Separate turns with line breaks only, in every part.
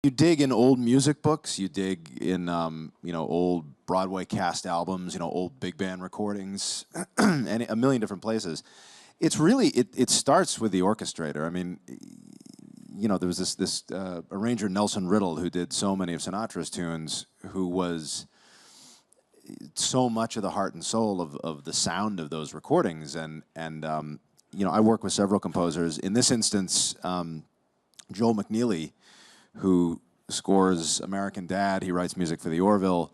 You dig in old music books. You dig in old Broadway cast albums. Old big band recordings, and a million different places. It's really it starts with the orchestrator. I mean, there was this arranger Nelson Riddle who did so many of Sinatra's tunes, who was so much of the heart and soul of the sound of those recordings. And I work with several composers. In this instance, Joel McNeely, who scores American Dad, he writes music for the Orville.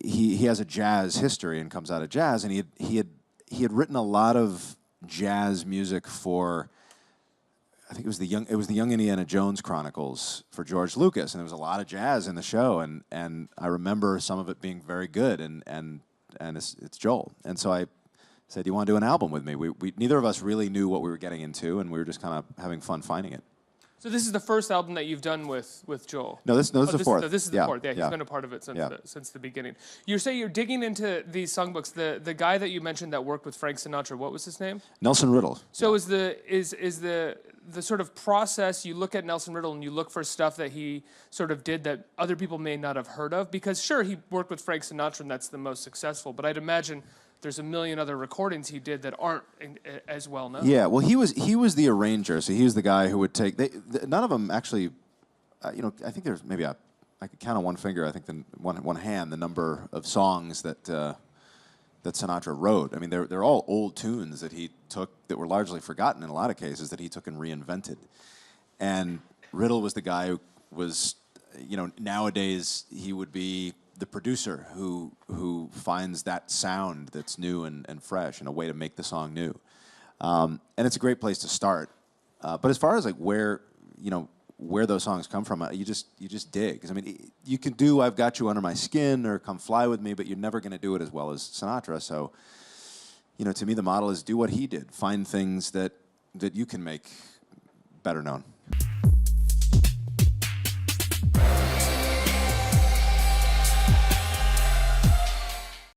He has a jazz history and comes out of jazz, and he had written a lot of jazz music for, I think it was the Young Indiana Jones Chronicles for George Lucas, and there was a lot of jazz in the show, and I remember some of it being very good, and it's Joel, and so I said, "Do you want to do an album with me?" We neither of us really knew what we were getting into, and we were just kind of having fun finding it.
So this is the first album that you've done with Joel?
No, this is the fourth.
This is the fourth. Yeah, he's been a part of it since the beginning. You say you're digging into these songbooks. The guy that you mentioned that worked with Frank Sinatra, what was his name?
Nelson Riddle.
So is the sort of process, you look at Nelson Riddle and you look for stuff that he sort of did that other people may not have heard of? Because sure, he worked with Frank Sinatra and that's the most successful, but I'd imagine there's a million other recordings he did that aren't as well known.
Yeah, well, he was the arranger, so he was the guy who would take. None of them actually, I think there's maybe I could count on one finger. I think one hand the number of songs that Sinatra wrote. I mean, they're all old tunes that he took that were largely forgotten in a lot of cases that he took and reinvented. And Riddle was the guy who was, nowadays he would be the producer who finds that sound that's new and fresh and a way to make the song new. And it's a great place to start. But as far as like where those songs come from, you just dig. 'Cause, I mean, you can do "I've Got You Under My Skin" or "Come Fly With Me," but you're never going to do it as well as Sinatra. So, to me, the model is do what he did. Find things that you can make better known.